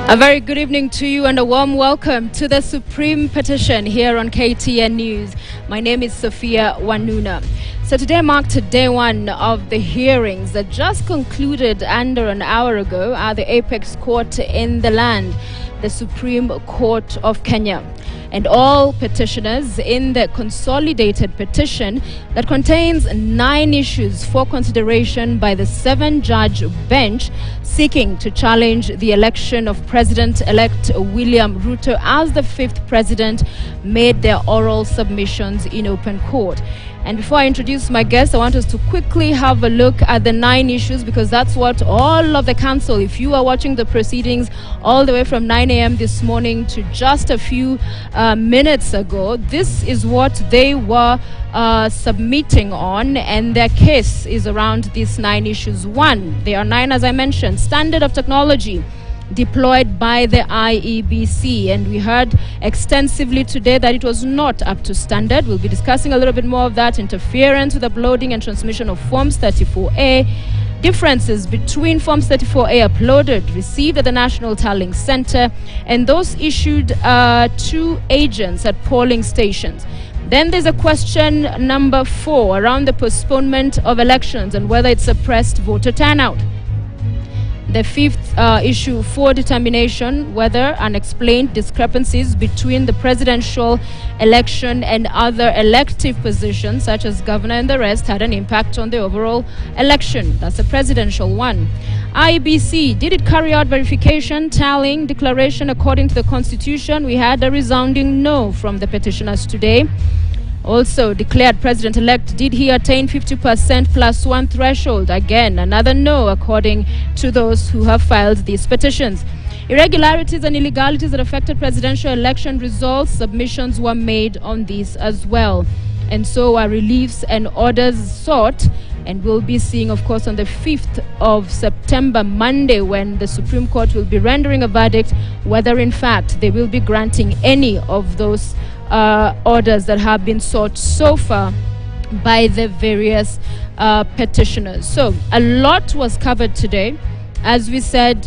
A very good evening to you and a warm welcome to the Supreme Petition here on KTN News. My name is Sophia Wanuna. So today marked day one of the hearings that just concluded under an hour ago at the apex court in the land, the Supreme Court of Kenya. And all petitioners in the consolidated petition that contains 9 issues for consideration by the 7-judge bench seeking to challenge the election of President-elect William Ruto as the 5th president made their oral submissions in open court. And before I introduce my guest, I want us to quickly have a look at the 9 issues, because that's what all of the counsel, if you are watching the proceedings all the way from 9 a.m. this morning to just a few minutes ago, this is what they were submitting on, and their case is around these 9 issues. 1, there are 9, as I mentioned: standard of technology deployed by the IEBC, and we heard extensively today that it was not up to standard. We'll be discussing a little bit more of that. Interference with uploading and transmission of Forms 34A, differences between Forms 34A uploaded, received at the National Tallying Center, and those issued to agents at polling stations. Then there's a question number 4 around the postponement of elections and whether it suppressed voter turnout. The 5th issue for determination whether unexplained discrepancies between the presidential election and other elective positions such as governor and the rest had an impact on the overall election. That's a presidential one. IEBC, did it carry out verification, tallying, declaration according to the Constitution? We had a resounding no from the petitioners today. Also declared president-elect, did he attain 50% plus 1 threshold? Again, another no according to those who have filed these petitions. Irregularities and illegalities that affected presidential election results, submissions were made on these as well. And so are reliefs and orders sought, and we'll be seeing, of course, on the 5th of September, Monday, when the Supreme Court will be rendering a verdict, whether in fact they will be granting any of those orders that have been sought so far by the various petitioners. So a lot was covered today. As we said,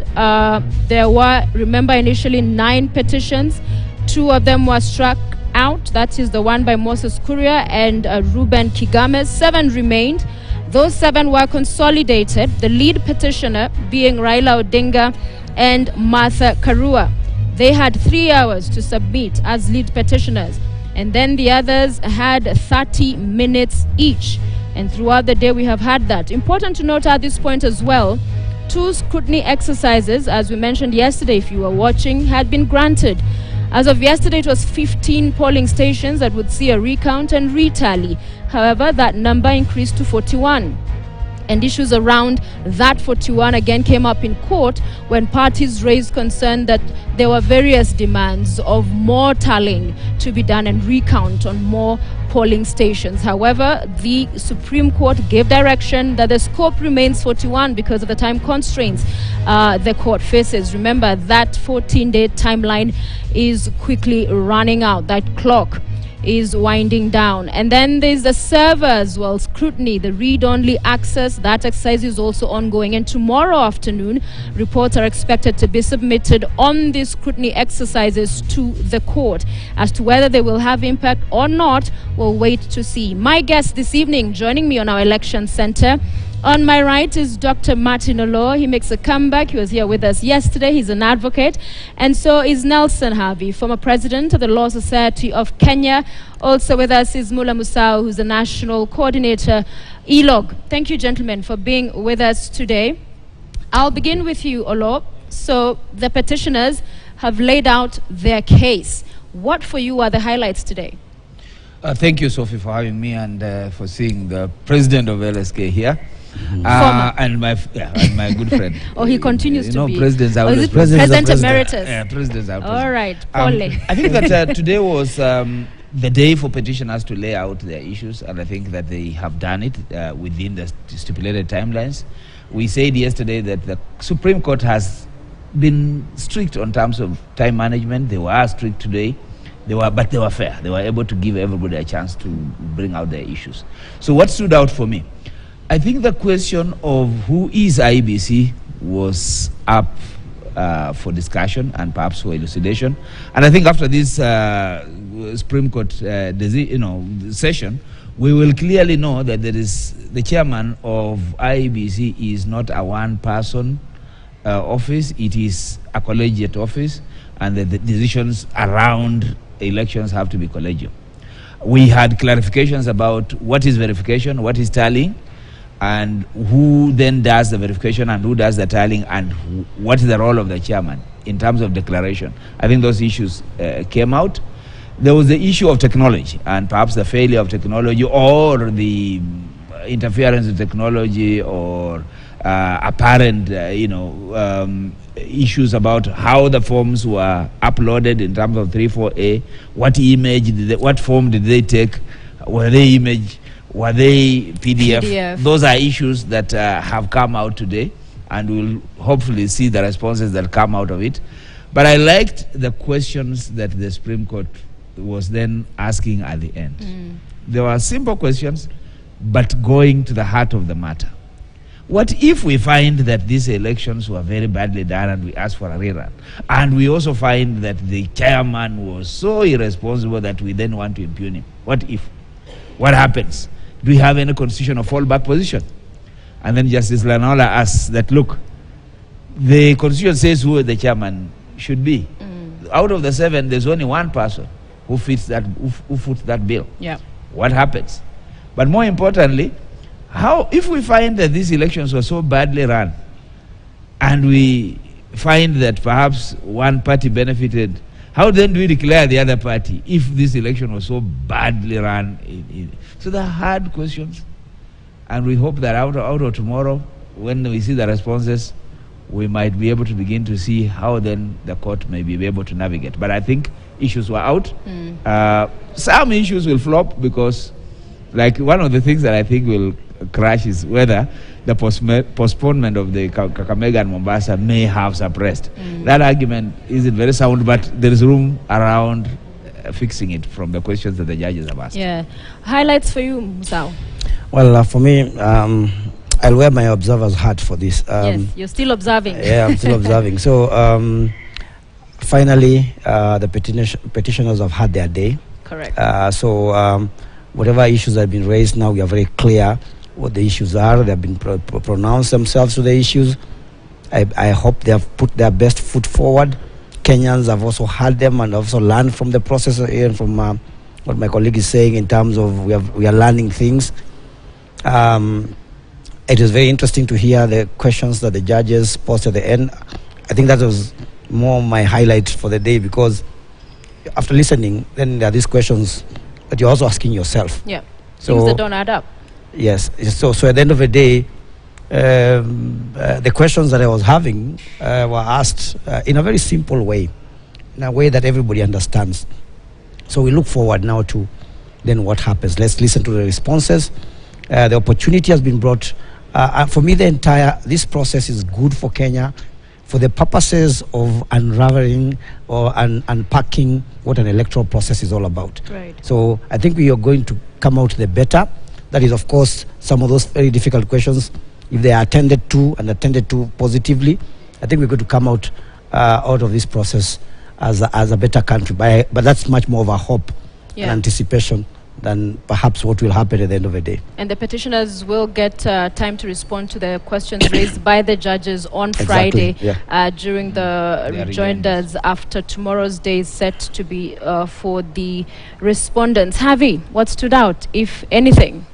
there were, remember, initially 9 petitions. 2 of them were struck out. That is the one by Moses Kuria and Ruben Kigame. 7 remained. Those 7 were consolidated, the lead petitioner being Raila Odinga and Martha Karua. They had 3 hours to submit as lead petitioners, and then the others had 30 minutes each. And throughout the day we have had that. Important to note at this point as well, 2 scrutiny exercises, as we mentioned yesterday, if you were watching, had been granted. As of yesterday, it was 15 polling stations that would see a recount and retally. However, that number increased to 41. And issues around that 41 again came up in court when parties raised concern that there were various demands of more tallying to be done and recount on more polling stations. However, the Supreme Court gave direction that the scope remains 41 because of the time constraints the court faces. Remember, that 14-day timeline is quickly running out. That clock is winding down. And then there's the server as well, scrutiny, the read-only access. That exercise is also ongoing, and tomorrow afternoon reports are expected to be submitted on these scrutiny exercises to the court. As to whether they will have impact or not, we'll wait to see. My guest this evening, joining me on our election center, on my right is Dr. Martin Olo. He makes a comeback. He was here with us yesterday. He's an advocate. And so is Nelson Harvey, former president of the Law Society of Kenya. Also with us is Mula Musau, who's the national coordinator, ELOG. Thank you, gentlemen, for being with us today. I'll begin with you, Olo. So the petitioners have laid out their case. What for you are the highlights today? Thank you, Sophie, for having me and for seeing the president of LSK here. And my good friend. Oh, he continues to be. Presidents are always President Emeritus. Yeah, presidents are all right, Polly. I think that today was the day for petitioners to lay out their issues, and I think that they have done it within the stipulated timelines. We said yesterday that the Supreme Court has been strict on terms of time management. They were strict today. But they were fair. They were able to give everybody a chance to bring out their issues. So what stood out for me? I think the question of who is IEBC was up for discussion and perhaps for elucidation. And I think after this Supreme Court session, we will clearly know that there is the chairman of IEBC is not a one-person office; it is a collegiate office, and the decisions around elections have to be collegial. We had clarifications about what is verification, what is tallying, and who then does the verification and who does the tallying, and what is the role of the chairman in terms of declaration. I think those issues came out. There was the issue of technology and perhaps the failure of technology or the interference with technology or apparent, issues about how the forms were uploaded in terms of 34A. What image, what form did they take? Were they image? Were they PDF? Those are issues that have come out today, and we'll hopefully see the responses that come out of it. But I liked the questions that the Supreme Court was then asking at the end. They were simple questions, but going to the heart of the matter. What if we find that these elections were very badly done and we ask for a rerun? And we also find that the chairman was so irresponsible that we then want to impugn him. What if? What happens? Do we have any constitutional fallback position? And then Justice Lanola asks that, look, the constitution says who the chairman should be. Out of the 7, there's only one person who fits that, who foots that bill. Yeah. What happens? But more importantly, how if we find that these elections were so badly run, and we find that perhaps one party benefited, how then do we declare the other party if this election was so badly run? So they're hard questions, and we hope that out of tomorrow, when we see the responses, we might be able to begin to see how then the court may be able to navigate. But I think issues were out. Some issues will flop because, like, one of the things that I think will crash is whether the postponement of the Kakamega and Mombasa may have suppressed. That argument isn't very sound, but there is room around fixing it from the questions that the judges have asked. Yeah. Highlights for you, Musao? Well, for me, I'll wear my observer's hat for this. Yes, you're still observing. Yeah, I'm still observing. So, finally, the petitioners have had their day. Correct. Whatever issues have been raised now, we are very clear what the issues are. They have been pronounced themselves to the issues. I hope they have put their best foot forward. Kenyans have also heard them and also learned from the process, and from what my colleague is saying in terms of we are learning things. It is very interesting to hear the questions that the judges posed at the end. I think that was more my highlight for the day, because after listening, then there are these questions that you're also asking yourself. Yeah, things that don't add up. Yes, so at the end of the day, the questions that I was having were asked in a very simple way, in a way that everybody understands. So we look forward now to then what happens. Let's listen to the responses. The opportunity has been brought. For me, this process is good for Kenya, for the purposes of unraveling or unpacking what an electoral process is all about. Right. So I think we are going to come out the better. That is, of course, some of those very difficult questions, if they are attended to and attended to positively, I think we're going to come out of this process as a better country. But that's much more of a hope and anticipation than perhaps what will happen at the end of the day. And the petitioners will get time to respond to the questions raised by the judges on Friday during the rejoinders after tomorrow's day is set to be for the respondents. Javi, what stood out, if anything?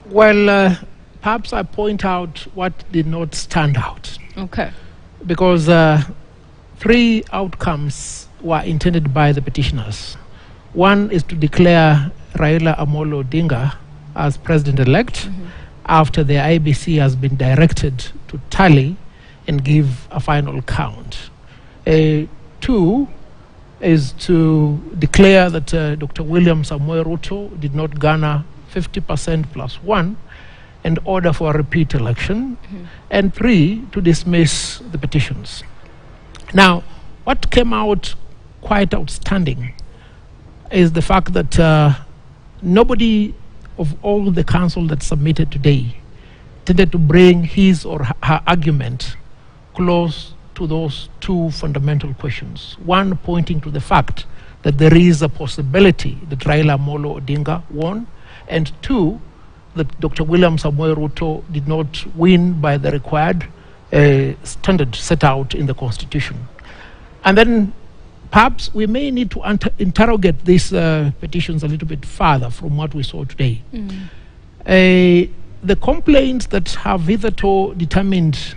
Well, perhaps I point out what did not stand out. Okay. Because 3 outcomes were intended by the petitioners. One is to declare Raila Amolo Odinga as president-elect after the IBC has been directed to tally and give a final count. 2 is to declare that Dr. William Samoei Ruto did not garner 50% plus 1 and order for a repeat election. And 3, to dismiss the petitions. Now, what came out quite outstanding is the fact that nobody of all the counsel that submitted today tended to bring his or her argument close to those two fundamental questions. One, pointing to the fact that there is a possibility that Raila Amolo Odinga won, and two, that Dr. William Samoei Ruto did not win by the required standard set out in the Constitution. And then perhaps we may need to interrogate these petitions a little bit further from what we saw today. The complaints that have hitherto determined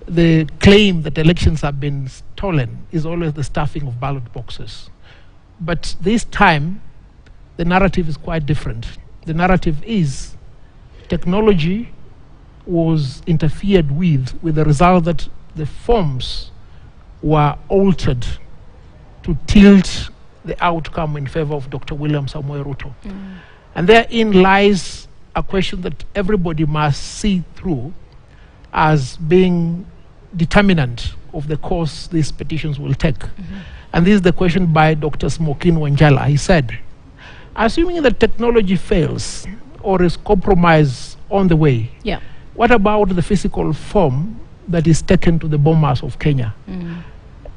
the claim that elections have been stolen is always the stuffing of ballot boxes. But this time, the narrative is quite different. The narrative is technology was interfered with the result that the forms were altered to tilt the outcome in favor of Dr. William Samoei Ruto. And therein lies a question that everybody must see through as being determinant of the course these petitions will take. And this is the question by Dr. Smokin Wanjala. He said, assuming that technology fails or is compromised on the way, what about the physical form that is taken to the bombers of Kenya?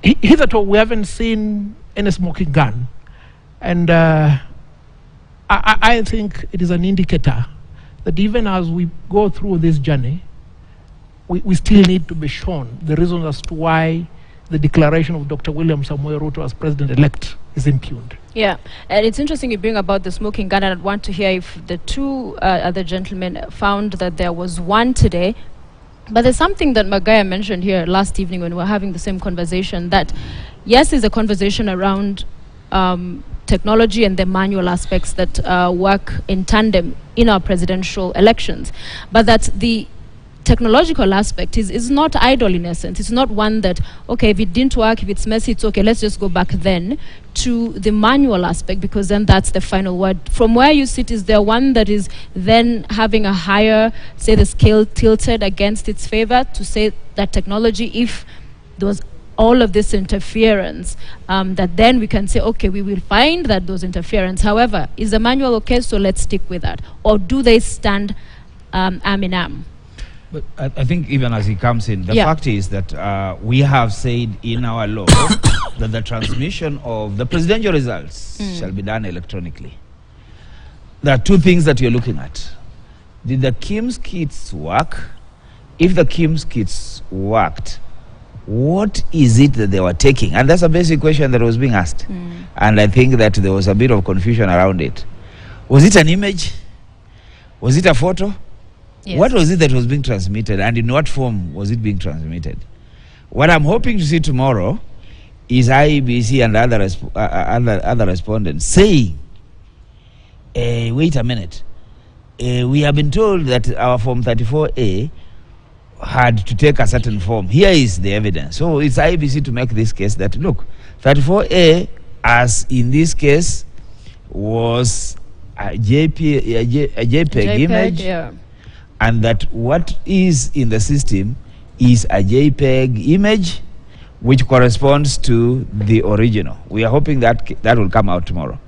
Hitherto, we haven't seen any smoking gun. And I think it is an indicator that even as we go through this journey, we still need to be shown the reasons as to why the declaration of Dr. William Samoei Ruto as president-elect is impugned. Yeah, and it's interesting you bring about the smoking gun, and I'd want to hear if the two other gentlemen found that there was one today. But there's something that Magaya mentioned here last evening when we were having the same conversation, that yes, there's a conversation around technology and the manual aspects that work in tandem in our presidential elections, but that the technological aspect is not idle in essence. It's not one that, okay, if it didn't work, if it's messy, it's okay, let's just go back then to the manual aspect, because then that's the final word. From where you sit, is there one that is then having a higher, say, the scale tilted against its favor to say that technology, if there was all of this interference, that then we can say, okay, we will find that those interference. However, is the manual okay, so let's stick with that? Or do they stand arm in arm? But I think even as he comes in, the fact is that we have said in our law that the transmission of the presidential results shall be done electronically. There are two things that you're looking at. Did the KIMS kits work? If the KIMS kits worked, what is it that they were taking? And that's a basic question that was being asked. And I think that there was a bit of confusion around it. Was it an image? Was it a photo? Yes. What was it that was being transmitted, and in what form was it being transmitted? What I'm hoping to see tomorrow is IEBC and other respondents saying, wait a minute, we have been told that our Form 34A had to take a certain form. Here is the evidence. So it's IEBC to make this case that, look, 34A, as in this case, was a JPEG image, and that what is in the system is a JPEG image which corresponds to the original. We are hoping that that will come out tomorrow.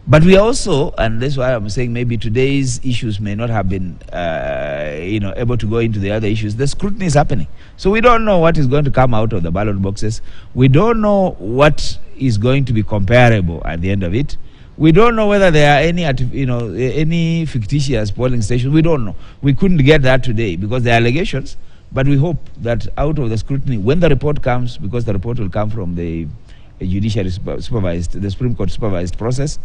But we also, and that's why I'm saying maybe today's issues may not have been able to go into the other issues. The scrutiny is happening. So we don't know what is going to come out of the ballot boxes. We don't know what is going to be comparable at the end of it. We don't know whether there are any fictitious polling stations. We don't know. We couldn't get that today because there are allegations. But we hope that out of the scrutiny, when the report comes, because the report will come from the judiciary supervised, the Supreme Court supervised process,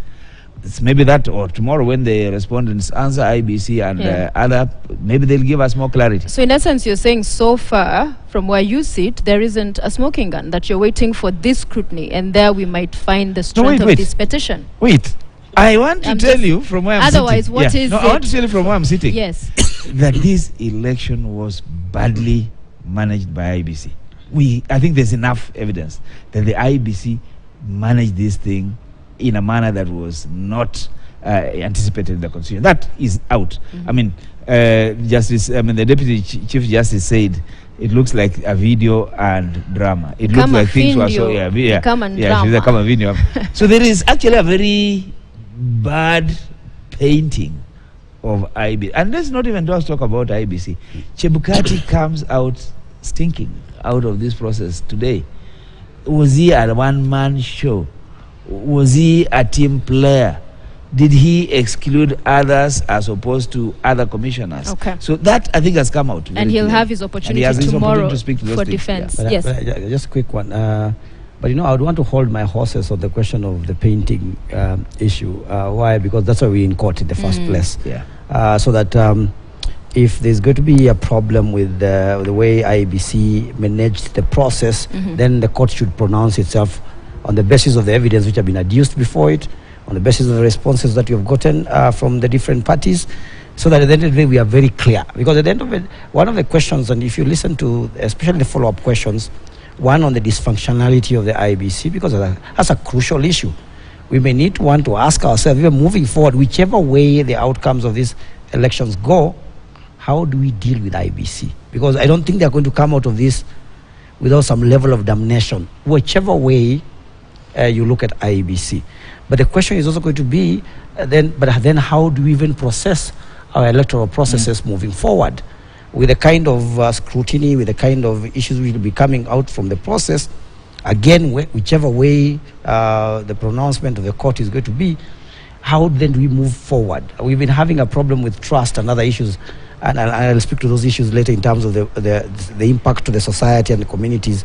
it's maybe that, or tomorrow when the respondents answer IBC and other, maybe they'll give us more clarity. So in essence, you're saying so far, from where you sit, there isn't a smoking gun, that you're waiting for this scrutiny, and there we might find the strength of this petition. Wait, I want to tell you from where I'm sitting. Otherwise, what is it? I want to tell you from where I'm sitting. Yes. That this election was badly managed by IBC. I think there's enough evidence that the IBC managed this thing in a manner that was not anticipated in the Constitution. That is out. I mean, the Deputy Chief Justice said it looks like a video and drama. It looks like things were so video. So there is actually a very bad painting of IBC. And let's not even just talk about IBC. Chebukati comes out stinking. out of this process today? Was he a one-man show? Was he a team player? Did he exclude others as opposed to other commissioners? Okay. So that, I think, has come out. And he'll have his opportunity tomorrow to speak to those for defense. Yeah. Yes. Just a quick one. But I would want to hold my horses on the question of the painting issue. Why? Because that's why we're in court in the first place. Yeah. So that if there's going to be a problem with the way IEBC managed the process, then the court should pronounce itself on the basis of the evidence which have been adduced before it, on the basis of the responses that you have gotten from the different parties, so that at the end of the day we are very clear. Because at the end of it, one of the questions, and if you listen to especially the follow-up questions, one on the dysfunctionality of the IEBC, because that's a crucial issue. We may need to want to ask ourselves, even moving forward, whichever way the outcomes of these elections go, how do we deal with IEBC? Because I don't think they're going to come out of this without some level of damnation, whichever way you look at IEBC. But the question is also going to be, then how do we even process our electoral processes moving forward? With the kind of scrutiny, with the kind of issues which will be coming out from the process, again, whichever way the pronouncement of the court is going to be, how then do we move forward? We've been having a problem with trust and other issues, and I'll speak to those issues later in terms of the impact to the society and the communities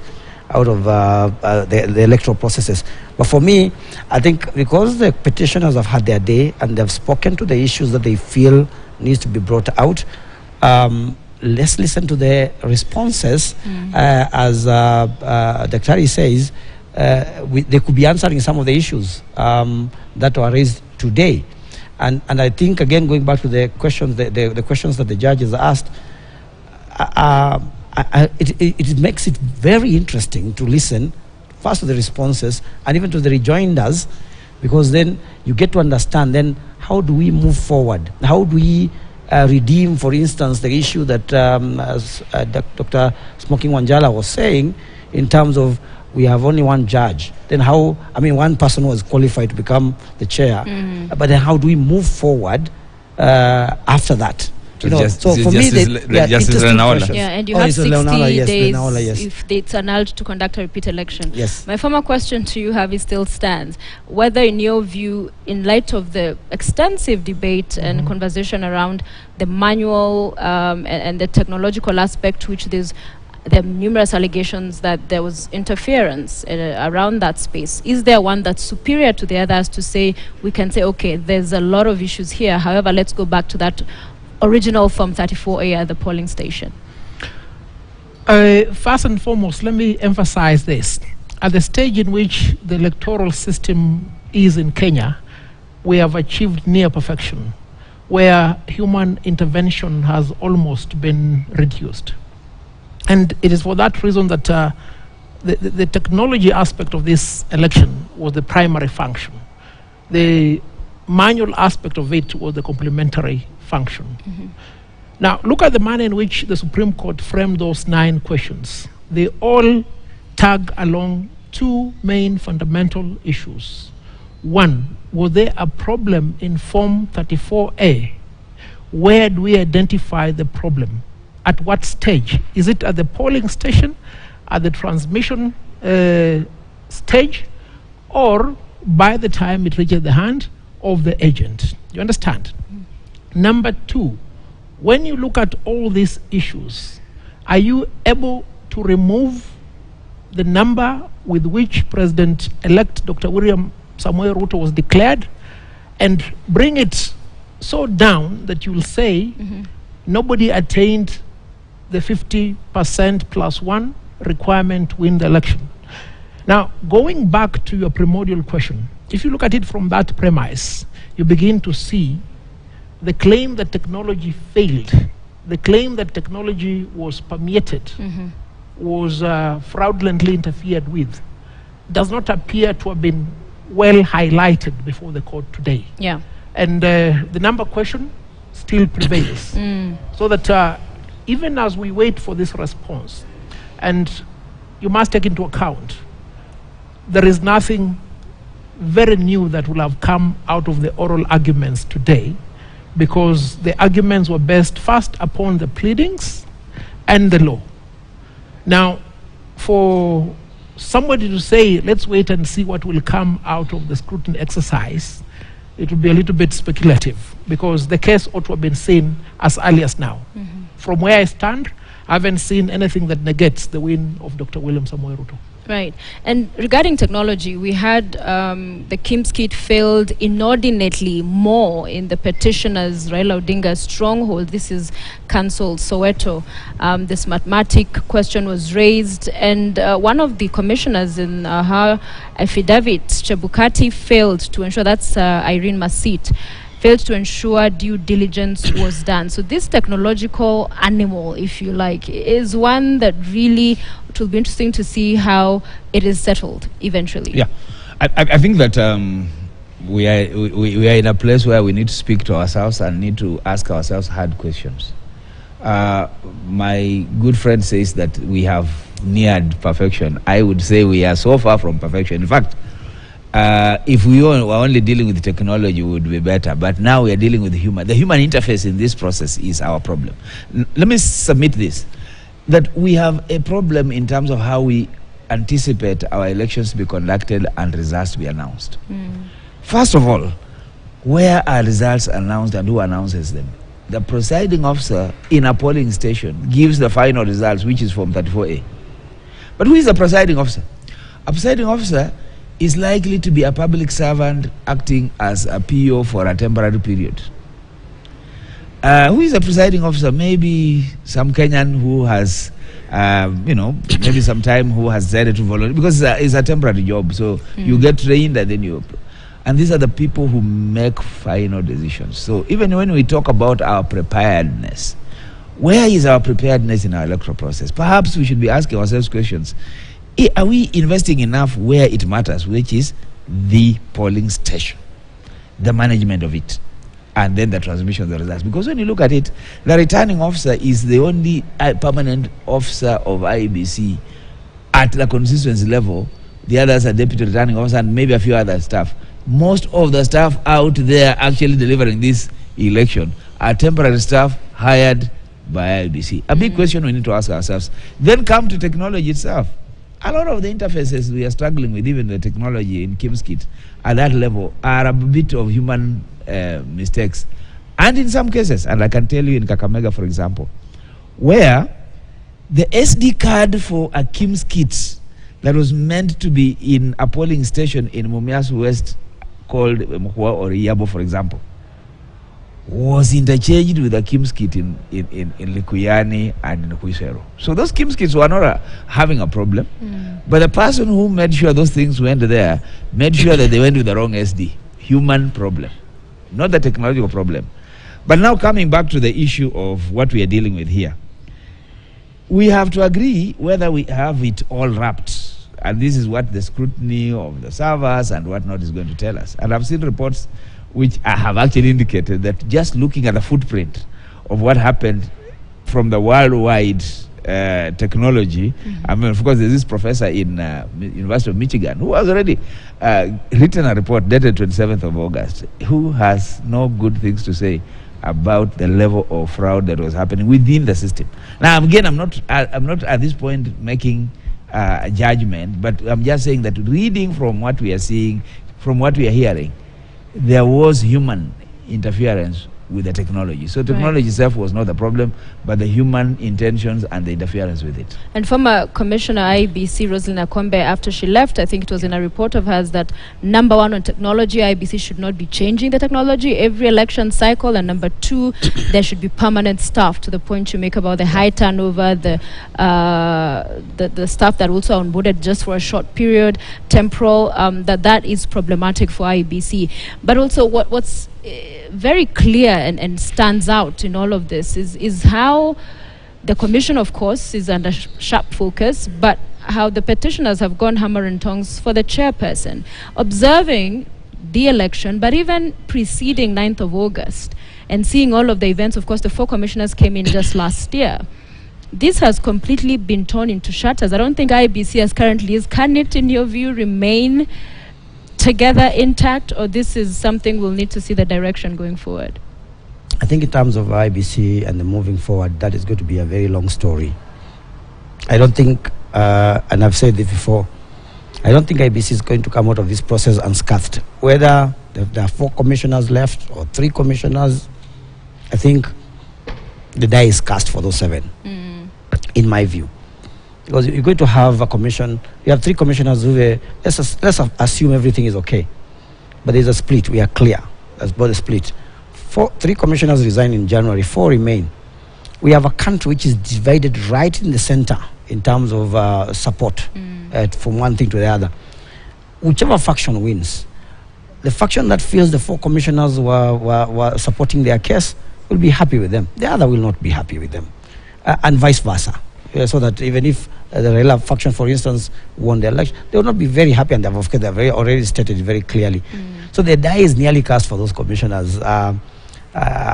out of the electoral processes. But for me, I think because the petitioners have had their day and they've spoken to the issues that they feel needs to be brought out, let's listen to the responses. As Dr. Hari says, they could be answering some of the issues that were raised today. And I think, again, going back to the questions, the questions that the judges asked, it makes it very interesting to listen first to the responses and even to the rejoinders, because then you get to understand then how do we move forward? How do we redeem, for instance, the issue that as Dr. Smoking Wanjala was saying, in terms of we have only one judge. Then how, one person was qualified to become the chair, but then how do we move forward after that? So for me, and you have 60 days if it's annulled to conduct a repeat election. Yes. My former question to you, Harvey, still stands. Whether, in your view, in light of the extensive debate and conversation around the manual and the technological aspect, which there are numerous allegations that there was interference around that space, is there one that's superior to the others to say, we can say, okay, there's a lot of issues here, however, let's go back to that original Form 34A at the polling station? First and foremost, let me emphasize this. At the stage in which the electoral system is in Kenya, we have achieved near perfection, where human intervention has almost been reduced. And it is for that reason that the technology aspect of this election was the primary function. The manual aspect of it was the complementary function. Now, look at the manner in which the Supreme Court framed those 9 questions. They all tag along 2 main fundamental issues. One, was there a problem in Form 34A? Where do we identify the problem? At what stage? Is it at the polling station, at the transmission stage, or by the time it reaches the hand of the agent? You understand? Number 2, when you look at all these issues, are you able to remove the number with which President-elect Dr. William Samoei Ruto was declared and bring it so down that you will say nobody attained the 50% +1 requirement to win the election? Now, going back to your primordial question, if you look at it from that premise, you begin to see the claim that technology failed, the claim that technology was permeated, was fraudulently interfered with, does not appear to have been well highlighted before the court today. Yeah. And the number question still prevails. So that even as we wait for this response, and you must take into account, there is nothing very new that will have come out of the oral arguments today, because the arguments were based first upon the pleadings and the law. Now, for somebody to say, let's wait and see what will come out of the scrutiny exercise, it would be a little bit speculative, because the case ought to have been seen as early as now. From where I stand, I haven't seen anything that negates the win of Dr. William Samoei Ruto. Right. And regarding technology, we had the KIMS kit failed inordinately more in the petitioners Raila Odinga's stronghold. This is counsel Soweto. This mathematic question was raised, and one of the commissioners in her affidavit, Chebukati, failed to ensure, that's Irene Masit, failed to ensure due diligence was done. So this technological animal, if you like, is one that really, it will be interesting to see how it is settled eventually. Yeah, I think that we are in a place where we need to speak to ourselves and need to ask ourselves hard questions. My good friend says that we have neared perfection. I would say we are so far from perfection. In fact, if we were only dealing with technology, it would be better. But now we are dealing with the human. The human interface in this process is our problem. Let me submit this, that we have a problem in terms of how we anticipate our elections to be conducted and results to be announced. First of all, where are results announced and who announces them? The presiding officer in a polling station gives the final results, which is Form 34A. But who is the presiding officer? A presiding officer is likely to be a public servant acting as a PO for a temporary period. Who is the presiding officer? Maybe some Kenyan who has, maybe some time who has decided to volunteer, because it's a temporary job. So you get trained and then you... And these are the people who make final decisions. So even when we talk about our preparedness, where is our preparedness in our electoral process? Perhaps we should be asking ourselves questions. Are we investing enough where it matters, which is the polling station, the management of it, and then the transmission of the results? Because when you look at it, the returning officer is the only permanent officer of IEBC at the constituency level. The others are deputy returning officer and maybe a few other staff. Most of the staff out there actually delivering this election are temporary staff hired by IEBC. A big question we need to ask ourselves. Then come to technology itself. A lot of the interfaces we are struggling with, even the technology in KIMS kit at that level, are a bit of human mistakes. And in some cases, and I can tell you in Kakamega, for example, where the SD card for a KIMS kit that was meant to be in a polling station in Mumias West called Mkwa or Iyabo, for example, was interchanged with a KIMS kit in Likuyani and in Kuisero. So those KIMS kits were not having a problem, but the person who made sure those things went there made sure that they went with the wrong SD. Human problem, not the technological problem. But now coming back to the issue of what we are dealing with here, we have to agree whether we have it all wrapped. And this is what the scrutiny of the servers and whatnot is going to tell us. And I've seen reports which have actually indicated that just looking at the footprint of what happened from the worldwide technology, I mean, of course, there's this professor in University of Michigan who has already written a report dated 27th of August, who has no good things to say about the level of fraud that was happening within the system. Now, again, I'm not at this point making a judgment, but I'm just saying that reading from what we are seeing, from what we are hearing, there was human interference with the technology. So technology itself was not the problem, but the human intentions and the interference with it. And former Commissioner IEBC, Rosalyn Akombe, after she left, I think it was in a report of hers that number one on technology, IEBC should not be changing the technology every election cycle, and number two, there should be permanent staff, to the point you make about the high turnover, the staff that also are onboarded just for a short period, temporal, that is problematic for IEBC. But also what's very clear and stands out in all of this is how the commission, of course, is under sharp focus, but how the petitioners have gone hammer and tongs for the chairperson, observing the election, but even preceding 9th of August, and seeing all of the events. Of course, the 4 commissioners came in just last year. This has completely been torn into shatters. I don't think IEBC as currently is. Can it, in your view, remain together intact, or this is something we'll need to see the direction going forward? I think in terms of IEBC and the moving forward, that is going to be a very long story. I don't think and I've said this before, I don't think IBC is going to come out of this process unscathed. Whether there are 4 commissioners left or 3 commissioners, I think the die is cast for those 7, in my view. Because you're going to have a commission, you have 3 commissioners who let's assume everything is okay. But there's a split, we are clear. There's both a split. 3 commissioners resign in January, 4 remain. We have a country which is divided right in the center in terms of support from one thing to the other. Whichever faction wins, the faction that feels the 4 commissioners were supporting their case will be happy with them. The other will not be happy with them. And vice versa. So that even if the Raila faction, for instance, won the election, they will not be very happy, and they've already stated it very clearly. So the die is nearly cast for those commissioners. I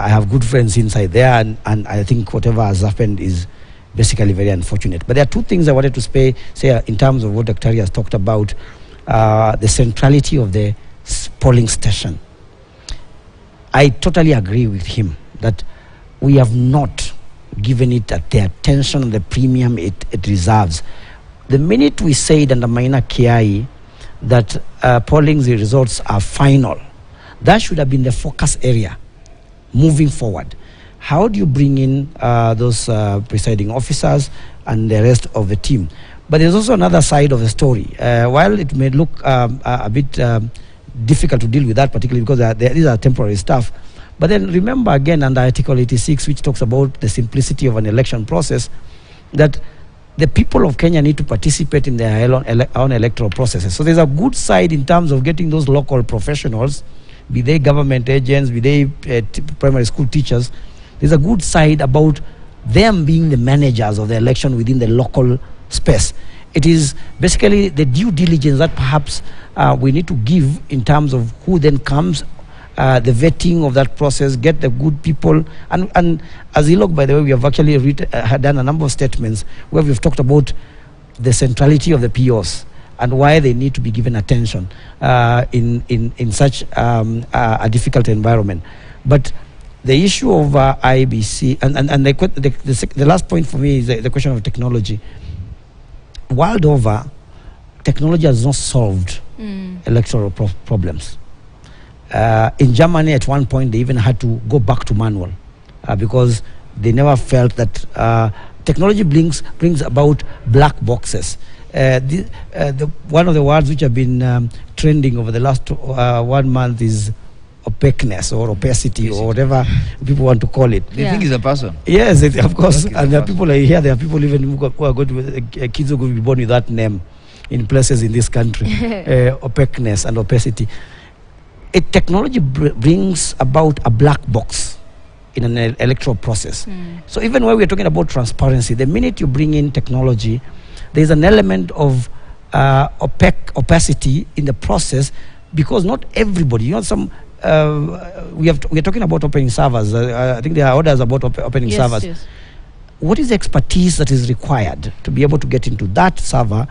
have good friends inside there, and I think whatever has happened is basically very unfortunate. But there are 2 things I wanted to say in terms of what Dr. has talked about, the centrality of the polling station. I totally agree with him that we have not given it the attention and the premium it deserves. The minute we said under Maina Kiai that polling results are final, that should have been the focus area moving forward. How do you bring in those presiding officers and the rest of the team? But there's also another side of the story. While it may look a bit difficult to deal with that, particularly because these are temporary stuff, but then remember again under Article 86, which talks about the simplicity of an election process, that the people of Kenya need to participate in their own electoral processes. So there's a good side in terms of getting those local professionals, be they government agents, be they primary school teachers. There's a good side about them being the managers of the election within the local space. It is basically the due diligence that perhaps we need to give in terms of who then comes, the vetting of that process, get the good people. And as you look, by the way, we have actually done a number of statements where we've talked about the centrality of the POs and why they need to be given attention in such a difficult environment. But the issue of IBC, and the last point for me is the question of technology. World over, technology has not solved electoral problems. In Germany, at one point, they even had to go back to manual because they never felt that technology brings about black boxes. One of the words which have been trending over the last 1 month is opaqueness or opacity or whatever people want to call it. They think it's a person. Yes, of course. And there are people here, there are people even who are going to, kids who are going to be born with that name in places in this country. Opaqueness and opacity. Technology brings about a black box in an electoral process. So even when we're talking about transparency, the minute you bring in technology, there's an element of opacity in the process, because not everybody, some we are talking about opening servers. I think there are orders about opening servers. Yes. What is the expertise that is required to be able to get into that server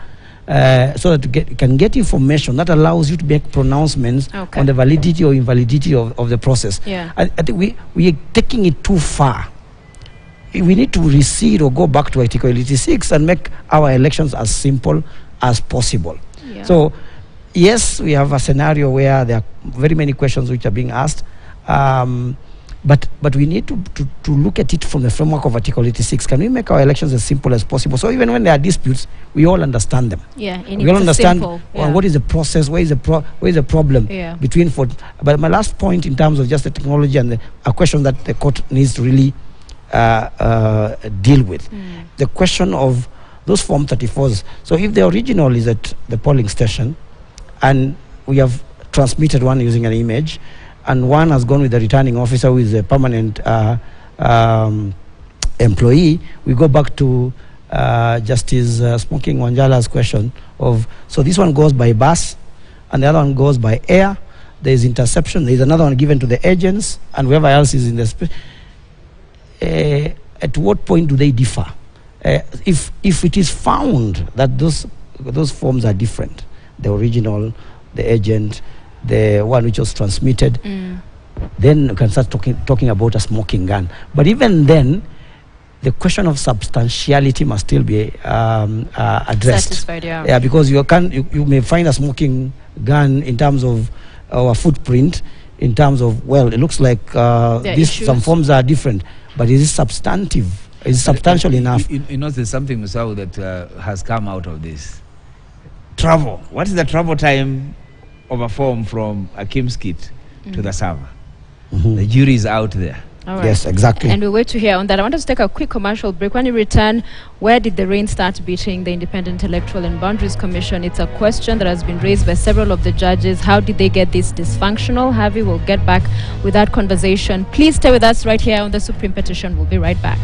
so that you can get information that allows you to make pronouncements on the validity or invalidity of the process? I think we are taking it too far. We need to recede or go back to Article 86 and make our elections as simple as possible. So yes, we have a scenario where there are very many questions which are being asked, but we need to look at it from the framework of Article 86. Can we make our elections as simple as possible? So even when there are disputes, we all understand them. We all understand what is the process, where is the problem between. But my last point in terms of just the technology and a question that the court needs to really deal with, the question of those Form 34s. So if the original is at the polling station, and we have transmitted one using an image, and one has gone with the returning officer who is a permanent employee, we go back to Justice Smoking Wanjala's question of, so this one goes by bus, and the other one goes by air, there is interception, there is another one given to the agents, and whoever else is in the space. At what point do they differ? If it is found that those forms are different, the original, the agent, the one which was transmitted, then you can start talking about a smoking gun. But even then, the question of substantiality must still be addressed. Satisfied, yeah. Yeah, because you may find a smoking gun in terms of our footprint, in terms of, well, it looks like some forms are different, but is it substantive? Is it substantial enough? You know, there's something, Musau, that has come out of this. Travel. What is the travel time of a form from a Kim's kit to the server? The jury is out there. All right. Yes, exactly. And we'll wait to hear on that. I want us to take a quick commercial break. When you return, where did the rain start beating the Independent Electoral and Boundaries Commission? It's a question that has been raised by several of the judges. How did they get this dysfunctional? Harvey will get back with that conversation. Please stay with us right here on the Supreme Petition. We'll be right back.